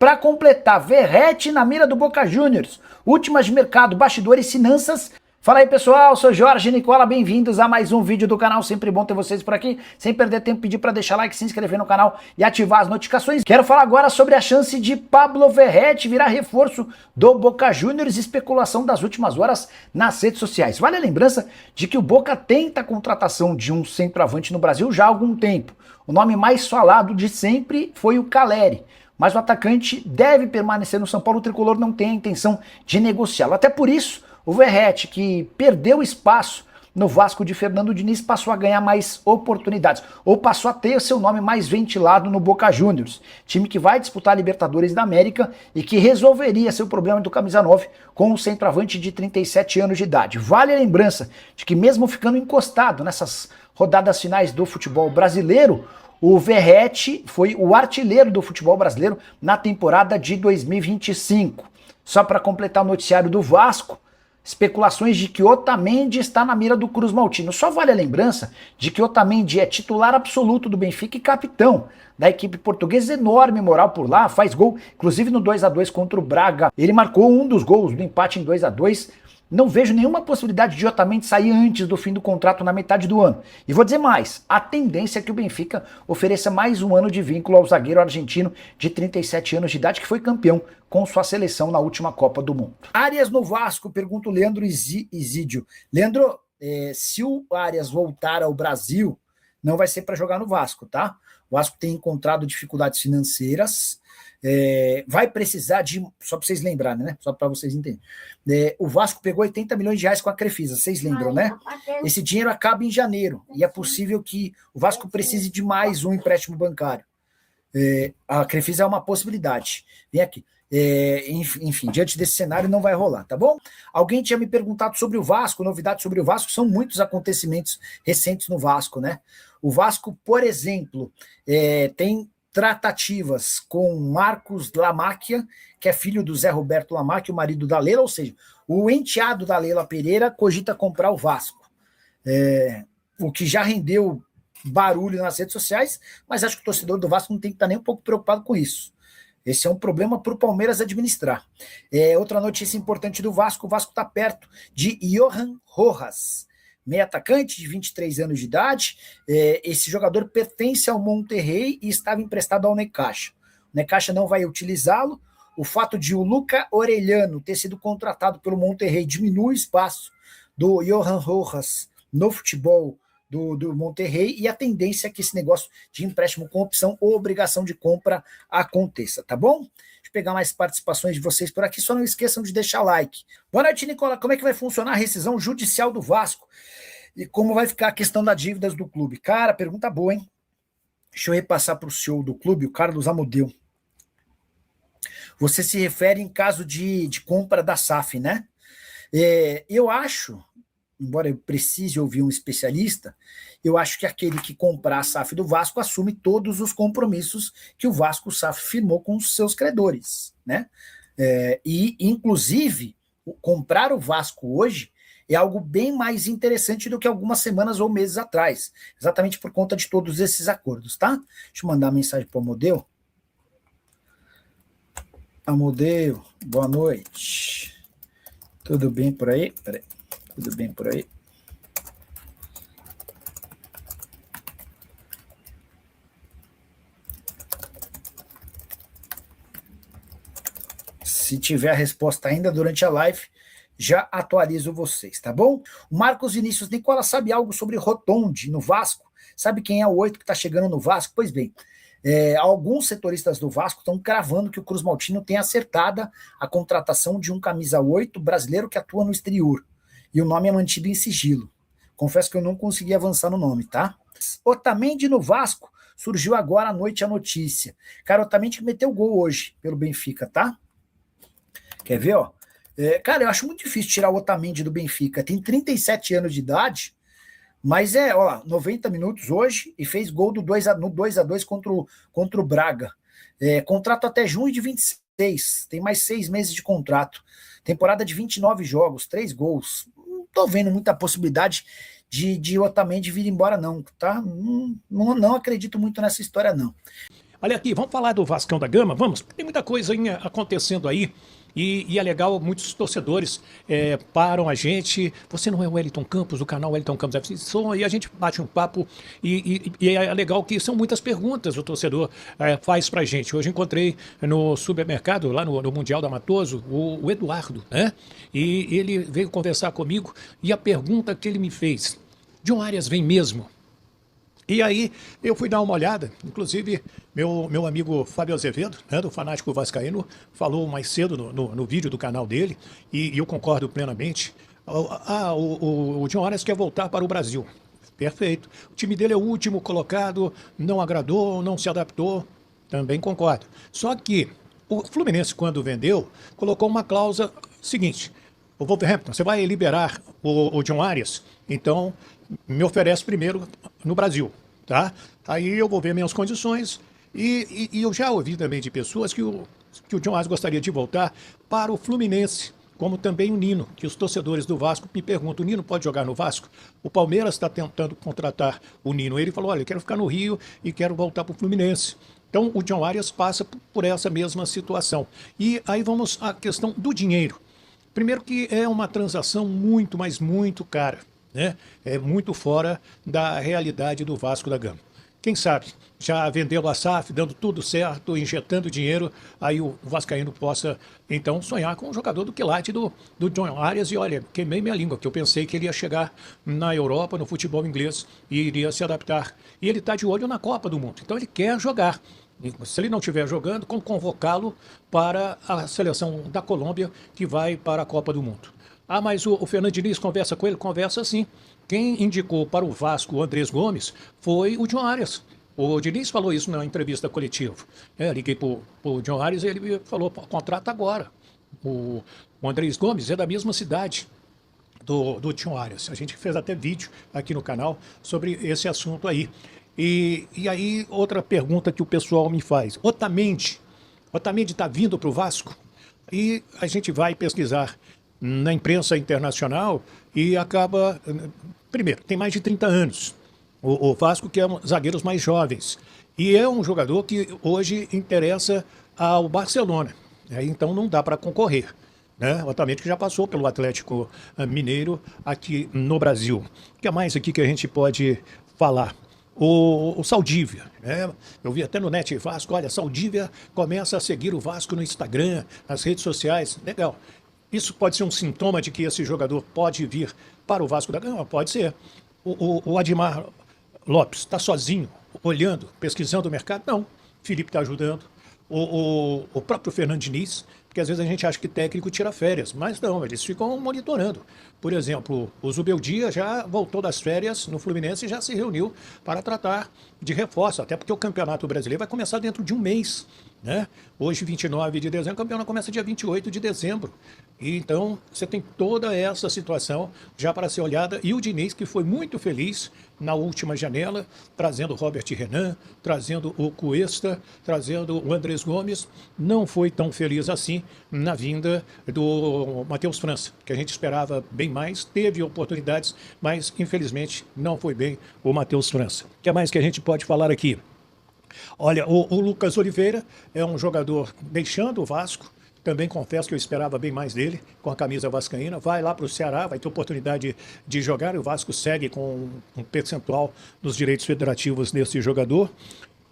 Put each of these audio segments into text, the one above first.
Para completar, Verratti na mira do Boca Juniors. Últimas de mercado, bastidores e finanças. Fala aí pessoal, sou Jorge Nicola, bem-vindos a mais um vídeo do canal, sempre bom ter vocês por aqui, sem perder tempo, pedir para deixar like, se inscrever no canal e ativar as notificações. Quero falar agora sobre a chance de Pablo Verratti virar reforço do Boca Juniors, especulação das últimas horas nas redes sociais. Vale a lembrança de que o Boca tenta a contratação de um centroavante no Brasil já há algum tempo. O nome mais falado de sempre foi o Caleri, mas o atacante deve permanecer no São Paulo, o tricolor não tem a intenção de negociá-lo. Até por isso, o Verratti, que perdeu espaço no Vasco de Fernando Diniz, passou a ganhar mais oportunidades, ou passou a ter seu nome mais ventilado no Boca Juniors, time que vai disputar a Libertadores da América e que resolveria seu problema do camisa 9 com um centroavante de 37 anos de idade. Vale a lembrança de que mesmo ficando encostado nessas rodadas finais do futebol brasileiro, o Verratti foi o artilheiro do futebol brasileiro na temporada de 2025. Só para completar o noticiário do Vasco, especulações de que Otamendi está na mira do Cruz Maltino. Só vale a lembrança de que Otamendi é titular absoluto do Benfica e capitão da equipe portuguesa, enorme moral por lá, faz gol, inclusive no 2-2 contra o Braga. Ele marcou um dos gols do empate em 2-2. Não vejo nenhuma possibilidade de Otamendi sair antes do fim do contrato na metade do ano. E vou dizer mais, a tendência é que o Benfica ofereça mais um ano de vínculo ao zagueiro argentino de 37 anos de idade, que foi campeão com sua seleção na última Copa do Mundo. Arias no Vasco, pergunta o Leandro Isídio. Leandro, se o Arias voltar ao Brasil, não vai ser para jogar no Vasco, tá? O Vasco tem encontrado dificuldades financeiras, vai precisar de, só para vocês lembrarem, né? Só para vocês entenderem. O Vasco pegou 80 milhões de reais com a Crefisa, vocês lembram, né? Esse dinheiro acaba em janeiro e é possível que o Vasco precise de mais um empréstimo bancário. A Crefisa é uma possibilidade. Vem aqui. Enfim, diante desse cenário não vai rolar, tá bom? Alguém tinha me perguntado sobre o Vasco, novidades sobre o Vasco, são muitos acontecimentos recentes no Vasco, né? O Vasco, por exemplo, tem tratativas com Marcos Lamáquia, que é filho do Zé Roberto Lamáquia, o marido da Leila, ou seja, o enteado da Leila Pereira cogita comprar o Vasco. O que já rendeu barulho nas redes sociais, mas acho que o torcedor do Vasco não tem que estar nem um pouco preocupado com isso. Esse é um problema para o Palmeiras administrar. Outra notícia importante do Vasco, o Vasco está perto de Johan Rojas, meio atacante de 23 anos de idade. Esse jogador pertence ao Monterrey e estava emprestado ao Necaxa. O Necaxa não vai utilizá-lo. O fato de o Luca Orellano ter sido contratado pelo Monterrey diminui o espaço do Johan Rojas no futebol do Monterrey, e a tendência é que esse negócio de empréstimo com opção ou obrigação de compra aconteça, tá bom? Deixa eu pegar mais participações de vocês por aqui, só não esqueçam de deixar like. Boa noite, Nicola. Como é que vai funcionar a rescisão judicial do Vasco? E como vai ficar a questão das dívidas do clube? Cara, pergunta boa, hein? Deixa eu repassar para o CEO do clube, o Carlos Amodeu. Você se refere em caso de compra da SAF, né? Eu acho, embora eu precise ouvir um especialista, eu acho que aquele que comprar a SAF do Vasco assume todos os compromissos que o Vasco SAF firmou com os seus credores, né? E, inclusive, comprar o Vasco hoje é algo bem mais interessante do que algumas semanas ou meses atrás, exatamente por conta de todos esses acordos, tá? Deixa eu mandar uma mensagem para o Amodeu. Amodeu, boa noite. Tudo bem por aí? Peraí. Tudo bem por aí? Se tiver a resposta ainda durante a live, já atualizo vocês, tá bom? O Marcos Vinícius Nicola sabe algo sobre Rotondi no Vasco? Sabe quem é o 8 que está chegando no Vasco? Pois bem, alguns setoristas do Vasco estão cravando que o Cruz Maltino tem acertada a contratação de um camisa 8 brasileiro que atua no exterior. E o nome é mantido em sigilo. Confesso que eu não consegui avançar no nome, tá? Otamendi no Vasco, surgiu agora à noite a notícia. Cara, Otamendi meteu gol hoje pelo Benfica, tá? Quer ver, ó? Cara, eu acho muito difícil tirar o Otamendi do Benfica. Tem 37 anos de idade, mas ó lá, 90 minutos hoje e fez gol no 2-2 contra o Braga. Contrato até junho de 26, tem mais 6 meses de contrato. Temporada de 29 jogos, 3 gols. Não tô vendo muita possibilidade de Otamendi vir embora não, tá? Não acredito muito nessa história não. Olha aqui, vamos falar do Vascão da Gama? Vamos? Tem muita coisa acontecendo aí. E é legal, muitos torcedores param a gente. Você não é o Wellington Campos, do canal Wellington Campos FC? Sou, e a gente bate um papo. E é legal que são muitas perguntas o torcedor faz pra gente. Hoje encontrei no supermercado, lá no Mundial da Matoso, o Eduardo, né? E ele veio conversar comigo e a pergunta que ele me fez: John Arias vem mesmo? E aí eu fui dar uma olhada, inclusive meu amigo Fábio Azevedo, né, do Fanático Vascaíno, falou mais cedo no vídeo do canal dele, e eu concordo plenamente. O John Arias quer voltar para o Brasil. Perfeito. O time dele é o último colocado, não agradou, não se adaptou, também concordo. Só que o Fluminense, quando vendeu, colocou uma cláusula seguinte: o Wolverhampton, você vai liberar o John Arias, então me oferece primeiro no Brasil, tá? Aí eu vou ver minhas condições e eu já ouvi também de pessoas que o John Arias gostaria de voltar para o Fluminense, como também o Nino, que os torcedores do Vasco me perguntam: o Nino pode jogar no Vasco? O Palmeiras está tentando contratar o Nino. Ele falou: olha, eu quero ficar no Rio e quero voltar para o Fluminense. Então o John Arias passa por essa mesma situação. E aí vamos à questão do dinheiro. Primeiro que é uma transação muito, mas muito cara, né? É muito fora da realidade do Vasco da Gama. Quem sabe, já vendeu a SAF, dando tudo certo, injetando dinheiro, aí o vascaíno possa, então, sonhar com um jogador do quilate do John Arias. E olha, queimei minha língua, que eu pensei que ele ia chegar na Europa, no futebol inglês, e iria se adaptar. E ele está de olho na Copa do Mundo, então ele quer jogar. Se ele não estiver jogando, como convocá-lo para a seleção da Colômbia, que vai para a Copa do Mundo. Ah, mas o Fernando Diniz conversa com ele? Conversa sim. Quem indicou para o Vasco o Andrés Gomes foi o John Arias. O Diniz falou isso na entrevista coletiva. Liguei para o John Arias e ele falou: contrata agora. O Andrés Gomes é da mesma cidade do John Arias. A gente fez até vídeo aqui no canal sobre esse assunto aí. E aí, outra pergunta que o pessoal me faz: Otamendi está vindo para o Vasco? E a gente vai pesquisar na imprensa internacional e acaba... Primeiro, tem mais de 30 anos. O Vasco quer zagueiros mais jovens. E é um jogador que hoje interessa ao Barcelona. Então não dá para concorrer, né? O Otamendi, que já passou pelo Atlético Mineiro aqui no Brasil. O que é mais aqui que a gente pode falar? O Saldívia, né? Eu vi até no Net Vasco: olha, Saldívia começa a seguir o Vasco no Instagram, nas redes sociais. Legal. Isso pode ser um sintoma de que esse jogador pode vir para o Vasco da Gama? Pode ser. O Admar Lopes está sozinho, olhando, pesquisando o mercado? Não. Felipe está ajudando. O próprio Fernando Diniz, porque às vezes a gente acha que técnico tira férias, mas não, eles ficam monitorando. Por exemplo, o Zubeldia já voltou das férias no Fluminense e já se reuniu para tratar de reforço, até porque o Campeonato Brasileiro vai começar dentro de um mês, né? Hoje, 29 de dezembro, o campeonato começa dia 28 de dezembro. E então, você tem toda essa situação já para ser olhada. E o Diniz, que foi muito feliz na última janela, trazendo o Robert Renan, trazendo o Cuesta, trazendo o Andrés Gomes, não foi tão feliz assim na vinda do Matheus França, que a gente esperava bem mais, teve oportunidades, mas infelizmente não foi bem o Matheus França. O que mais que a gente pode falar aqui? Olha, o Lucas Oliveira é um jogador deixando o Vasco. Também confesso que eu esperava bem mais dele com a camisa vascaína. Vai lá para o Ceará, vai ter oportunidade de jogar. E o Vasco segue com um percentual dos direitos federativos desse jogador.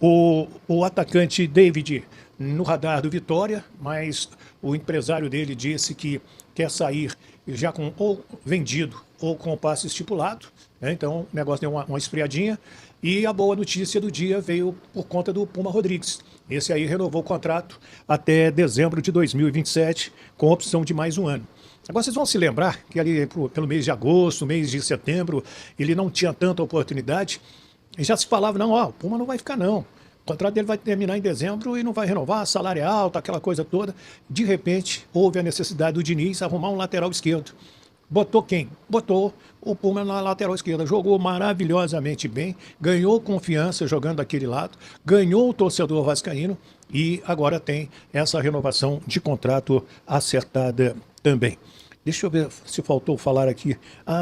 O atacante David no radar do Vitória, mas o empresário dele disse que quer sair já com ou vendido ou com o passe estipulado, né? Então o negócio deu uma esfriadinha. E a boa notícia do dia veio por conta do Puma Rodrigues. Esse aí renovou o contrato até dezembro de 2027, com opção de mais um ano. Agora vocês vão se lembrar que ali pelo mês de agosto, mês de setembro, ele não tinha tanta oportunidade. E já se falava: não, o Puma não vai ficar não. O contrato dele vai terminar em dezembro e não vai renovar, salário é alto, aquela coisa toda. De repente, houve a necessidade do Diniz arrumar um lateral esquerdo. Botou quem? Botou o Puma na lateral esquerda. Jogou maravilhosamente bem, ganhou confiança jogando daquele lado, ganhou o torcedor vascaíno e agora tem essa renovação de contrato acertada também. Deixa eu ver se faltou falar aqui.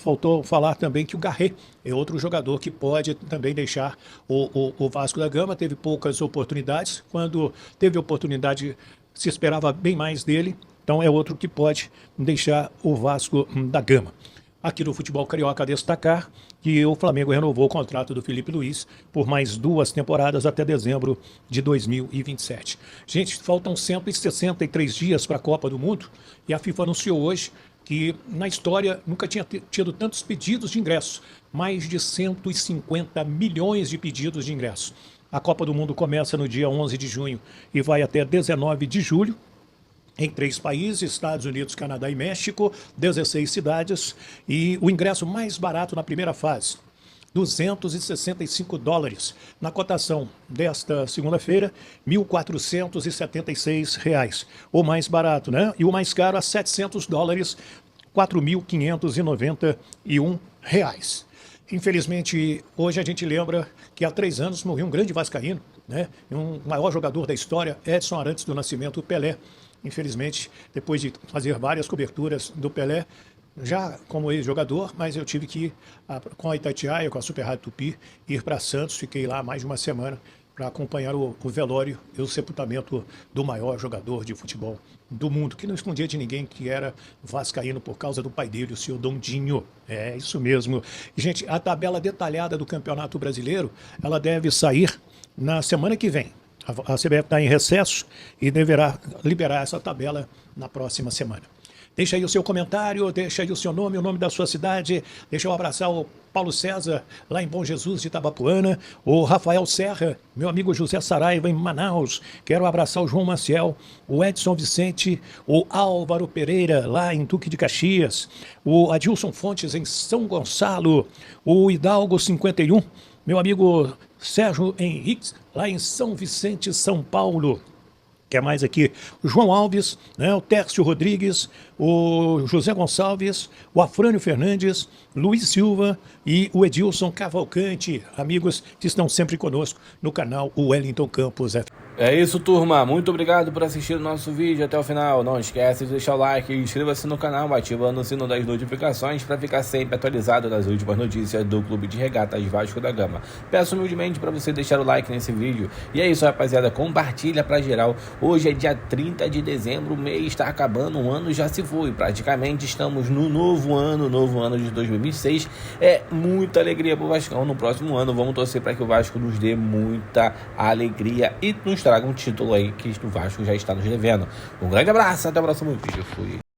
Faltou falar também que o Garré é outro jogador que pode também deixar o Vasco da Gama. Teve poucas oportunidades. Quando teve oportunidade, se esperava bem mais dele. Então é outro que pode deixar o Vasco da Gama. Aqui no futebol carioca, destacar que o Flamengo renovou o contrato do Felipe Luiz por mais 2 temporadas até dezembro de 2027. Gente, faltam 163 dias para a Copa do Mundo e a FIFA anunciou hoje que na história nunca tinha tido tantos pedidos de ingressos, mais de 150 milhões de pedidos de ingressos. A Copa do Mundo começa no dia 11 de junho e vai até 19 de julho. Em 3 países, Estados Unidos, Canadá e México, 16 cidades, e o ingresso mais barato na primeira fase, $265. Na cotação desta segunda-feira, R$ 1.476. O mais barato, né? E o mais caro, a $700, R$ 4.591. Infelizmente, hoje a gente lembra que há 3 anos morreu um grande vascaíno, né? Um maior jogador da história, Edson Arantes do Nascimento, Pelé. Infelizmente, depois de fazer várias coberturas do Pelé, já como ex-jogador, mas eu tive que ir com a Itatiaia, com a Super Rádio Tupi, ir para Santos. Fiquei lá mais de uma semana para acompanhar o velório e o sepultamento do maior jogador de futebol do mundo, que não escondia de ninguém que era vascaíno por causa do pai dele, o senhor Dondinho. É isso mesmo. E, gente, a tabela detalhada do Campeonato Brasileiro, ela deve sair na semana que vem. A CBF está em recesso e deverá liberar essa tabela na próxima semana. Deixa aí o seu comentário, deixa aí o seu nome, o nome da sua cidade. Deixa eu abraçar o Paulo César, lá em Bom Jesus de Itabapuana. O Rafael Serra, meu amigo José Saraiva, em Manaus. Quero abraçar o João Maciel, o Edson Vicente, o Álvaro Pereira, lá em Duque de Caxias. O Adilson Fontes, em São Gonçalo. O Hidalgo 51, meu amigo Sérgio Henriques, lá em São Vicente, São Paulo. Quer mais aqui? O João Alves, né, o Tércio Rodrigues, o José Gonçalves, o Afrânio Fernandes, Luiz Silva e o Edilson Cavalcante, amigos que estão sempre conosco no canal Wellington Campos. É isso, turma. Muito obrigado por assistir o nosso vídeo até o final. Não esquece de deixar o like e inscreva-se no canal, ativando o sino das notificações para ficar sempre atualizado nas últimas notícias do Clube de Regatas Vasco da Gama. Peço humildemente para você deixar o like nesse vídeo. E é isso, rapaziada. Compartilha para geral. Hoje é dia 30 de dezembro, o mês está acabando, o ano já se foi. Praticamente estamos no novo ano de 2026. É muita alegria pro Vascão. No próximo ano vamos torcer para que o Vasco nos dê muita alegria e nos traga um título aí que o Vasco já está nos devendo. Um grande abraço, até o próximo vídeo. Fui.